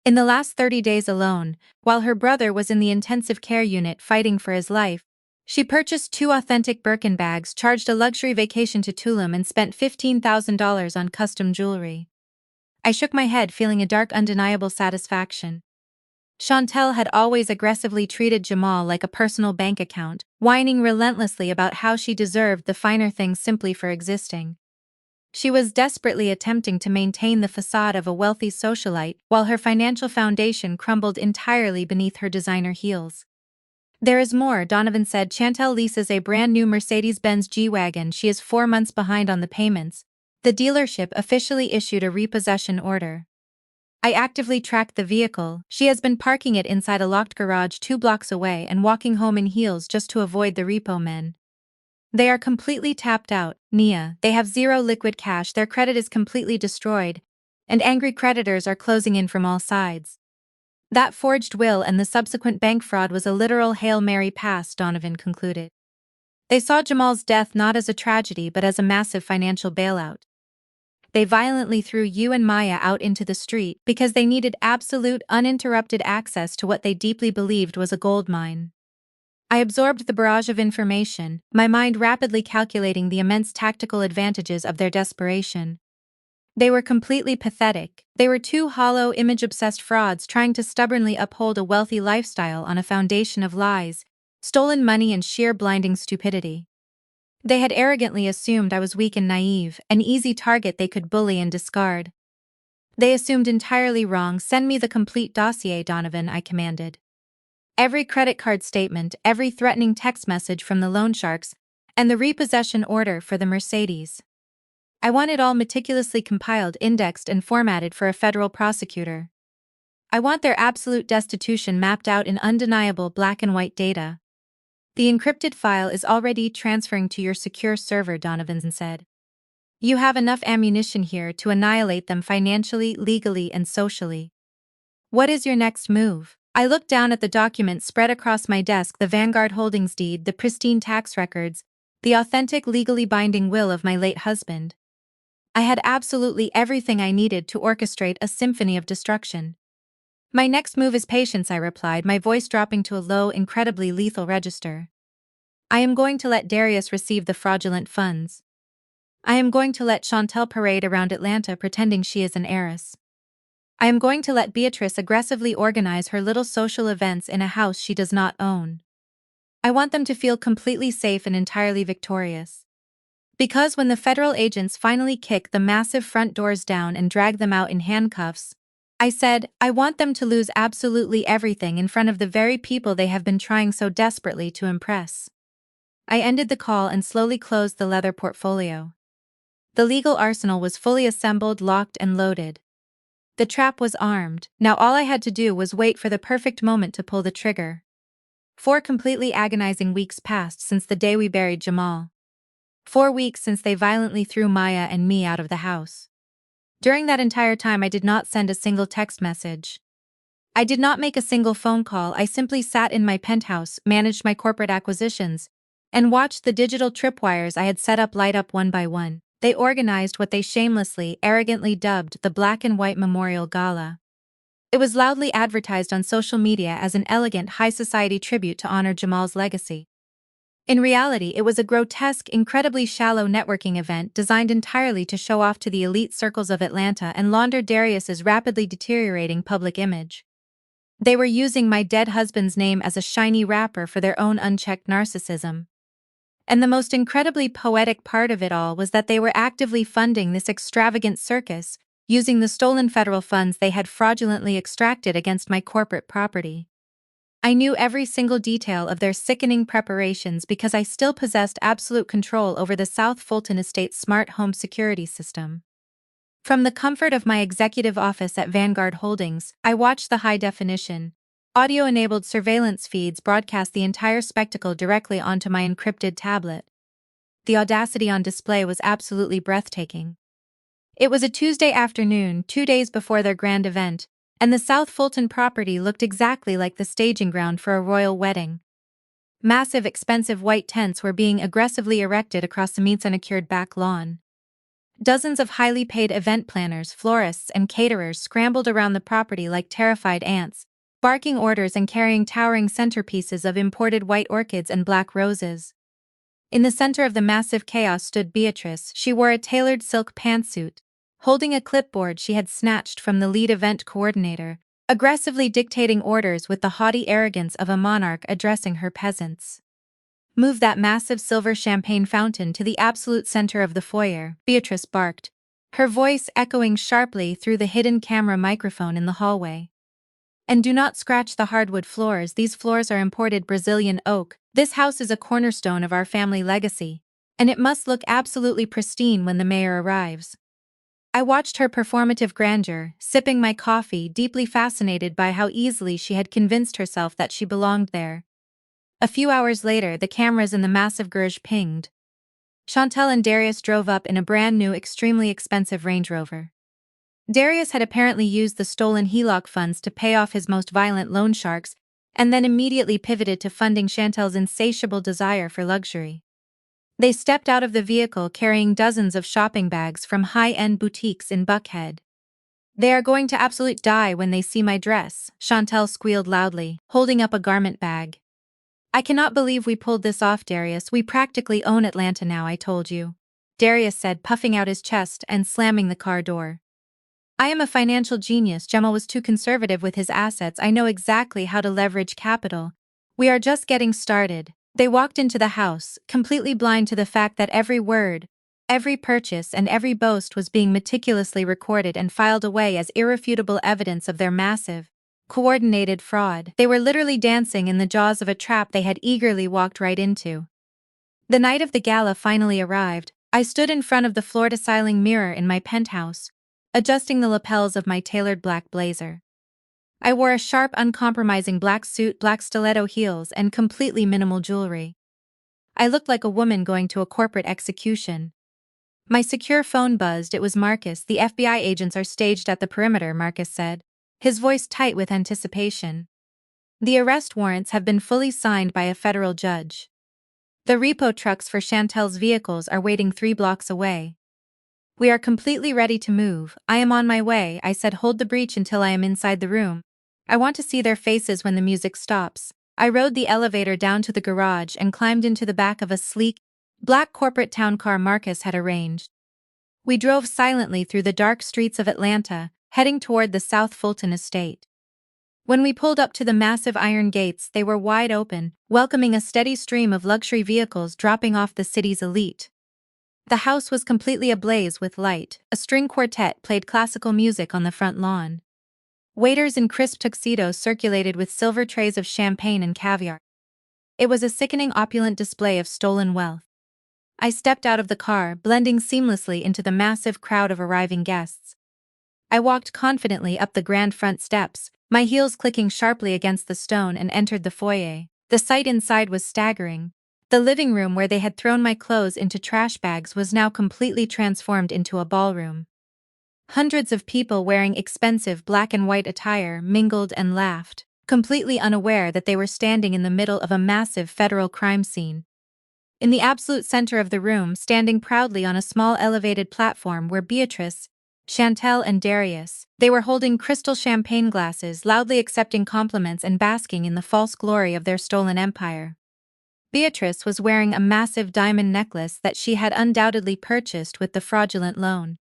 "In the last 30 days alone, while her brother was in the intensive care unit fighting for his life, she purchased 2 authentic Birkin bags, charged a luxury vacation to Tulum, and spent $15,000 on custom jewelry." I shook my head, feeling a dark, undeniable satisfaction. Chantel had always aggressively treated Jamal like a personal bank account, whining relentlessly about how she deserved the finer things simply for existing. She was desperately attempting to maintain the facade of a wealthy socialite while her financial foundation crumbled entirely beneath her designer heels. "There is more," Donovan said. "Chantel leases a brand new Mercedes-Benz G-Wagon. She is 4 months behind on the payments. The dealership officially issued a repossession order. I actively tracked the vehicle. She has been parking it inside a locked garage 2 blocks away and walking home in heels just to avoid the repo men. They are completely tapped out, Nia. They have zero liquid cash, their credit is completely destroyed, and angry creditors are closing in from all sides. That forged will and the subsequent bank fraud was a literal Hail Mary pass," Donovan concluded. "They saw Jamal's death not as a tragedy but as a massive financial bailout. They violently threw you and Maya out into the street because they needed absolute, uninterrupted access to what they deeply believed was a gold mine." I absorbed the barrage of information, my mind rapidly calculating the immense tactical advantages of their desperation. They were completely pathetic. They were two hollow, image-obsessed frauds trying to stubbornly uphold a wealthy lifestyle on a foundation of lies, stolen money and sheer blinding stupidity. They had arrogantly assumed I was weak and naive, an easy target they could bully and discard. They assumed entirely wrong. Send me the complete dossier, Donovan, I commanded. Every credit card statement, every threatening text message from the loan sharks, and the repossession order for the Mercedes. I want it all meticulously compiled, indexed, and formatted for a federal prosecutor. I want their absolute destitution mapped out in undeniable black and white data. The encrypted file is already transferring to your secure server, Donovan said. You have enough ammunition here to annihilate them financially, legally, and socially. What is your next move? I looked down at the documents spread across my desk, the Vanguard Holdings deed, the pristine tax records, the authentic legally binding will of my late husband. I had absolutely everything I needed to orchestrate a symphony of destruction. My next move is patience, I replied, my voice dropping to a low, incredibly lethal register. I am going to let Darius receive the fraudulent funds. I am going to let Chantel parade around Atlanta pretending she is an heiress. I am going to let Beatrice aggressively organize her little social events in a house she does not own. I want them to feel completely safe and entirely victorious. Because when the federal agents finally kick the massive front doors down and drag them out in handcuffs, I said, I want them to lose absolutely everything in front of the very people they have been trying so desperately to impress. I ended the call and slowly closed the leather portfolio. The legal arsenal was fully assembled, locked, and loaded. The trap was armed. Now all I had to do was wait for the perfect moment to pull the trigger. 4 completely agonizing weeks passed since the day we buried Jamal. 4 weeks since they violently threw Maya and me out of the house. During that entire time I did not send a single text message. I did not make a single phone call. I simply sat in my penthouse, managed my corporate acquisitions, and watched the digital tripwires I had set up light up one by one. They organized what they shamelessly, arrogantly dubbed the Black and White Memorial Gala. It was loudly advertised on social media as an elegant high society tribute to honor Jamal's legacy. In reality, it was a grotesque, incredibly shallow networking event designed entirely to show off to the elite circles of Atlanta and launder Darius's rapidly deteriorating public image. They were using my dead husband's name as a shiny wrapper for their own unchecked narcissism. And the most incredibly poetic part of it all was that they were actively funding this extravagant circus, using the stolen federal funds they had fraudulently extracted against my corporate property. I knew every single detail of their sickening preparations because I still possessed absolute control over the South Fulton Estate's smart home security system. From the comfort of my executive office at Vanguard Holdings, I watched the high-definition, audio-enabled surveillance feeds broadcast the entire spectacle directly onto my encrypted tablet. The audacity on display was absolutely breathtaking. It was a Tuesday afternoon, 2 days before their grand event, and the South Fulton property looked exactly like the staging ground for a royal wedding. Massive, expensive white tents were being aggressively erected across the manicured back lawn. Dozens of highly paid event planners, florists, and caterers scrambled around the property like terrified ants, barking orders and carrying towering centerpieces of imported white orchids and black roses. In the center of the massive chaos stood Beatrice. She wore a tailored silk pantsuit, holding a clipboard she had snatched from the lead event coordinator, aggressively dictating orders with the haughty arrogance of a monarch addressing her peasants. Move that massive silver champagne fountain to the absolute center of the foyer, Beatrice barked, her voice echoing sharply through the hidden camera microphone in the hallway. And do not scratch the hardwood floors. These floors are imported Brazilian oak. This house is a cornerstone of our family legacy, and it must look absolutely pristine when the mayor arrives. I watched her performative grandeur, sipping my coffee, deeply fascinated by how easily she had convinced herself that she belonged there. A few hours later, the cameras in the massive garage pinged. Chantel and Darius drove up in a brand new, extremely expensive Range Rover. Darius had apparently used the stolen HELOC funds to pay off his most violent loan sharks, and then immediately pivoted to funding Chantel's insatiable desire for luxury. They stepped out of the vehicle carrying dozens of shopping bags from high-end boutiques in Buckhead. They are going to absolutely die when they see my dress, Chantel squealed loudly, holding up a garment bag. I cannot believe we pulled this off, Darius. We practically own Atlanta now, I told you. Darius said, puffing out his chest and slamming the car door. I am a financial genius. Jamal was too conservative with his assets. I know exactly how to leverage capital. We are just getting started. They walked into the house, completely blind to the fact that every word, every purchase and every boast was being meticulously recorded and filed away as irrefutable evidence of their massive, coordinated fraud. They were literally dancing in the jaws of a trap they had eagerly walked right into. The night of the gala finally arrived. I stood in front of the floor-to-ceiling mirror in my penthouse, adjusting the lapels of my tailored black blazer. I wore a sharp, uncompromising black suit, black stiletto heels, and completely minimal jewelry. I looked like a woman going to a corporate execution. My secure phone buzzed. It was Marcus. The FBI agents are staged at the perimeter, Marcus said, his voice tight with anticipation. The arrest warrants have been fully signed by a federal judge. The repo trucks for Chantel's vehicles are waiting 3 blocks away. We are completely ready to move. I am on my way, I said. Hold the breach until I am inside the room. I want to see their faces when the music stops. I rode the elevator down to the garage and climbed into the back of a sleek, black corporate town car Marcus had arranged. We drove silently through the dark streets of Atlanta, heading toward the South Fulton estate. When we pulled up to the massive iron gates, they were wide open, welcoming a steady stream of luxury vehicles dropping off the city's elite. The house was completely ablaze with light. A string quartet played classical music on the front lawn. Waiters in crisp tuxedos circulated with silver trays of champagne and caviar. It was a sickening opulent display of stolen wealth. I stepped out of the car, blending seamlessly into the massive crowd of arriving guests. I walked confidently up the grand front steps, my heels clicking sharply against the stone, and entered the foyer. The sight inside was staggering. The living room where they had thrown my clothes into trash bags was now completely transformed into a ballroom. Hundreds of people wearing expensive black and white attire mingled and laughed, completely unaware that they were standing in the middle of a massive federal crime scene. In the absolute center of the room, standing proudly on a small elevated platform, were Beatrice, Chantel and Darius. They were holding crystal champagne glasses, loudly accepting compliments and basking in the false glory of their stolen empire. Beatrice was wearing a massive diamond necklace that she had undoubtedly purchased with the fraudulent loan.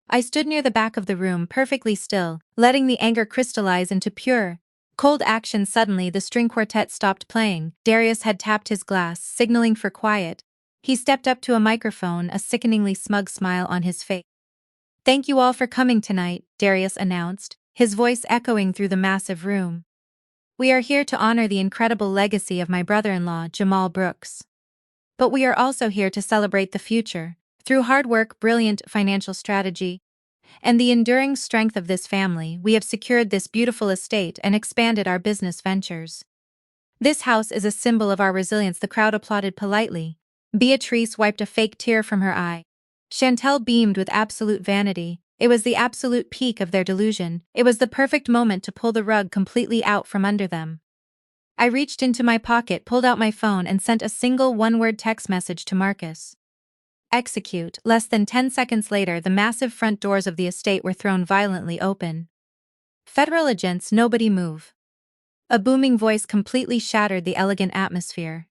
I stood near the back of the room, perfectly still, letting the anger crystallize into pure, cold action. Suddenly, the string quartet stopped playing. Darius had tapped his glass, signaling for quiet. He stepped up to a microphone, a sickeningly smug smile on his face. "Thank you all for coming tonight," Darius announced, his voice echoing through the massive room. "We are here to honor the incredible legacy of my brother-in-law, Jamal Brooks. But we are also here to celebrate the future. Through hard work, brilliant financial strategy, and the enduring strength of this family, we have secured this beautiful estate and expanded our business ventures. This house is a symbol of our resilience." The crowd applauded politely. Beatrice wiped a fake tear from her eye. Chantel beamed with absolute vanity. It was the absolute peak of their delusion. It was the perfect moment to pull the rug completely out from under them. I reached into my pocket, pulled out my phone, and sent a single one-word text message to Marcus. Execute. Less than 10 seconds later, the massive front doors of the estate were thrown violently open. "Federal agents, nobody move." A booming voice completely shattered the elegant atmosphere.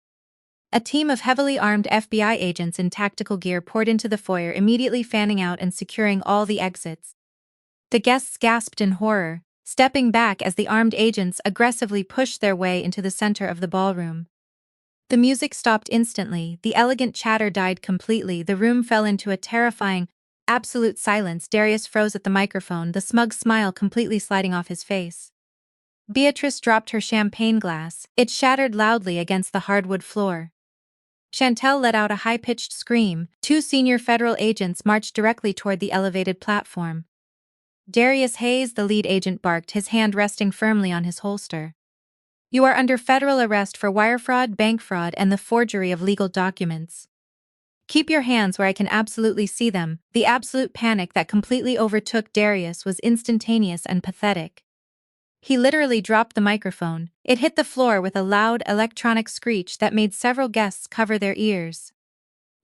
A team of heavily armed FBI agents in tactical gear poured into the foyer, immediately fanning out and securing all the exits. The guests gasped in horror, stepping back as the armed agents aggressively pushed their way into the center of the ballroom. The music stopped instantly, the elegant chatter died completely, the room fell into a terrifying, absolute silence. Darius froze at the microphone, the smug smile completely sliding off his face. Beatrice dropped her champagne glass, it shattered loudly against the hardwood floor. Chantel let out a high-pitched scream. 2 senior federal agents marched directly toward the elevated platform. "Darius Hayes," the lead agent barked, his hand resting firmly on his holster. "You are under federal arrest for wire fraud, bank fraud, and the forgery of legal documents. Keep your hands where I can absolutely see them." The absolute panic that completely overtook Darius was instantaneous and pathetic. He literally dropped the microphone. It hit the floor with a loud electronic screech that made several guests cover their ears.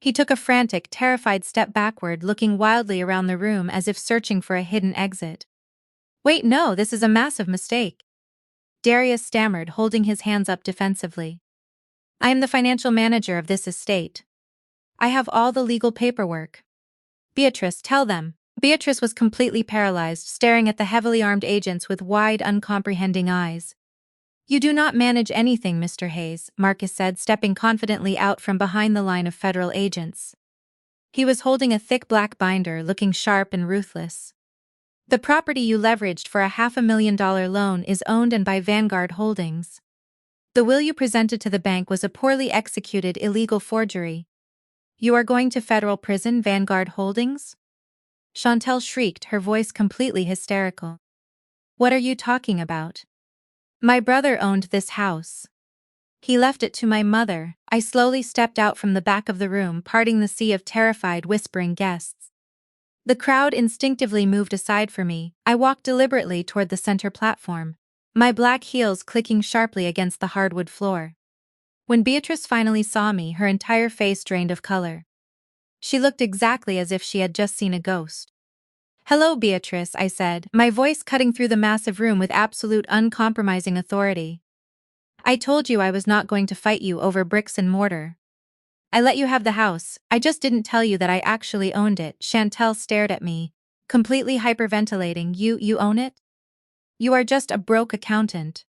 He took a frantic, terrified step backward, looking wildly around the room as if searching for a hidden exit. "Wait, no, this is a massive mistake," Darius stammered, holding his hands up defensively. "I am the financial manager of this estate. I have all the legal paperwork. Beatrice, tell them. Beatrice was completely paralyzed, staring at the heavily armed agents with wide, uncomprehending eyes. You do not manage anything, Mr. Hayes, Marcus said, stepping confidently out from behind the line of federal agents. He was holding a thick black binder, looking sharp and ruthless. The property you leveraged for a $500,000 loan is owned and by Vanguard Holdings. The will you presented to the bank was a poorly executed illegal forgery. You are going to federal prison, Vanguard Holdings? Chantel shrieked, her voice completely hysterical. What are you talking about? My brother owned this house. He left it to my mother. I slowly stepped out from the back of the room, parting the sea of terrified, whispering guests. The crowd instinctively moved aside for me. I walked deliberately toward the center platform, my black heels clicking sharply against the hardwood floor. When Beatrice finally saw me, her entire face drained of color. She looked exactly as if she had just seen a ghost. Hello, Beatrice, I said, my voice cutting through the massive room with absolute uncompromising authority. I told you I was not going to fight you over bricks and mortar. I let you have the house, I just didn't tell you that I actually owned it. Chantel stared at me, completely hyperventilating. You own it? You are just a broke accountant.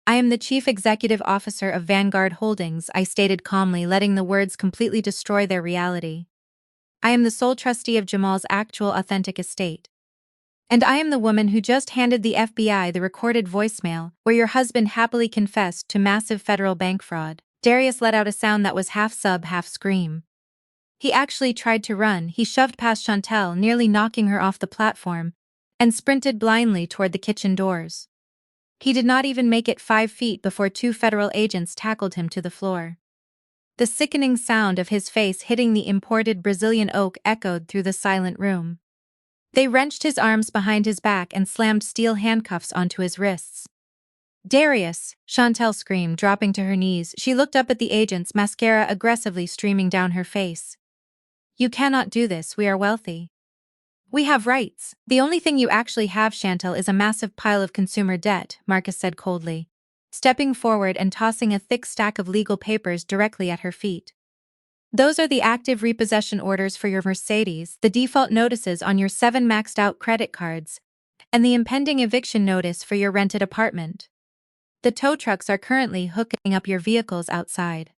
I am the chief executive officer of Vanguard Holdings, I stated calmly, letting the words completely destroy their reality. I am the sole trustee of Jamal's actual authentic estate. And I am the woman who just handed the FBI the recorded voicemail where your husband happily confessed to massive federal bank fraud. Darius let out a sound that was half sub, half scream. He actually tried to run. He shoved past Chantel, nearly knocking her off the platform, and sprinted blindly toward the kitchen doors. He did not even make it 5 feet before 2 federal agents tackled him to the floor. The sickening sound of his face hitting the imported Brazilian oak echoed through the silent room. They wrenched his arms behind his back and slammed steel handcuffs onto his wrists. Darius, Chantel screamed, dropping to her knees. She looked up at the agents, mascara aggressively streaming down her face. You cannot do this, we are wealthy. We have rights. The only thing you actually have, Chantel, is a massive pile of consumer debt, Marcus said coldly, stepping forward and tossing a thick stack of legal papers directly at her feet. Those are the active repossession orders for your Mercedes, the default notices on your 7 maxed-out credit cards, and the impending eviction notice for your rented apartment. The tow trucks are currently hooking up your vehicles outside.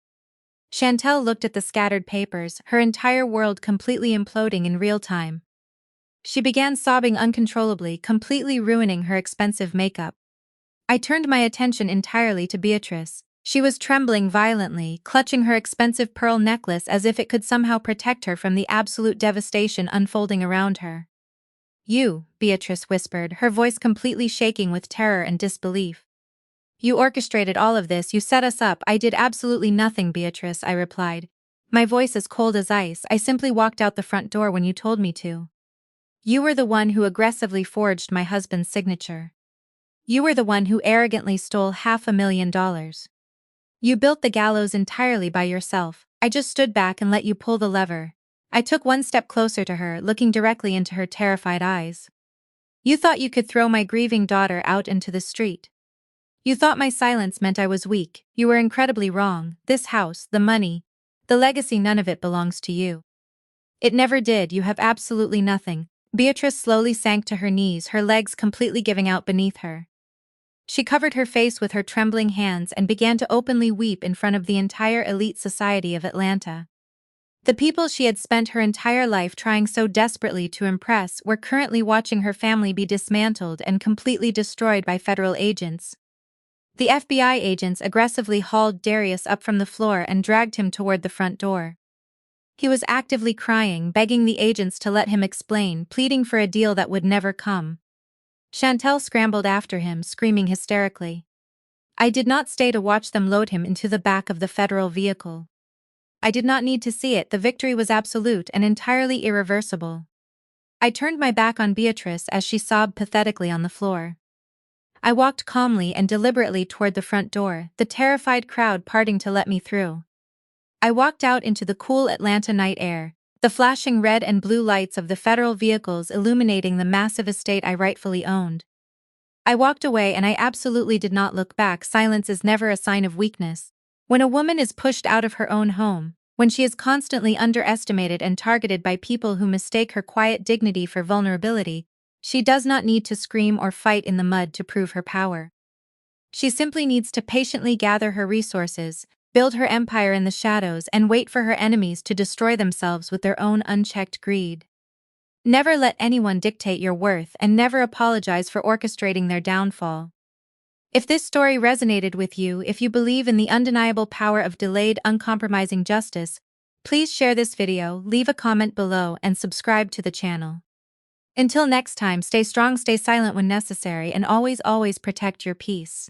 Chantel looked at the scattered papers, her entire world completely imploding in real time. She began sobbing uncontrollably, completely ruining her expensive makeup. I turned my attention entirely to Beatrice. She was trembling violently, clutching her expensive pearl necklace as if it could somehow protect her from the absolute devastation unfolding around her. You, Beatrice whispered, her voice completely shaking with terror and disbelief. You orchestrated all of this, you set us up. I did absolutely nothing, Beatrice, I replied, my voice as cold as ice. I simply walked out the front door when you told me to. You were the one who aggressively forged my husband's signature. You were the one who arrogantly stole $500,000. You built the gallows entirely by yourself. I just stood back and let you pull the lever. I took one step closer to her, looking directly into her terrified eyes. You thought you could throw my grieving daughter out into the street. You thought my silence meant I was weak. You were incredibly wrong. This house, the money, the legacy, none of it belongs to you. It never did. You have absolutely nothing. Beatrice slowly sank to her knees, her legs completely giving out beneath her. She covered her face with her trembling hands and began to openly weep in front of the entire elite society of Atlanta. The people she had spent her entire life trying so desperately to impress were currently watching her family be dismantled and completely destroyed by federal agents. The FBI agents aggressively hauled Darius up from the floor and dragged him toward the front door. He was actively crying, begging the agents to let him explain, pleading for a deal that would never come. Chantel scrambled after him, screaming hysterically. I did not stay to watch them load him into the back of the federal vehicle. I did not need to see it. The victory was absolute and entirely irreversible. I turned my back on Beatrice as she sobbed pathetically on the floor. I walked calmly and deliberately toward the front door, the terrified crowd parting to let me through. I walked out into the cool Atlanta night air, the flashing red and blue lights of the federal vehicles illuminating the massive estate I rightfully owned. I walked away and I absolutely did not look back. Silence is never a sign of weakness. When a woman is pushed out of her own home, When she is constantly underestimated and targeted by people who mistake her quiet dignity for vulnerability, she does not need to scream or fight in the mud to prove her power. She simply needs to patiently gather her resources, build her empire in the shadows, and wait for her enemies to destroy themselves with their own unchecked greed. Never let anyone dictate your worth, and never apologize for orchestrating their downfall. If this story resonated with you, if you believe in the undeniable power of delayed, uncompromising justice, please share this video, leave a comment below, and subscribe to the channel. Until next time, stay strong, stay silent when necessary, and always protect your peace.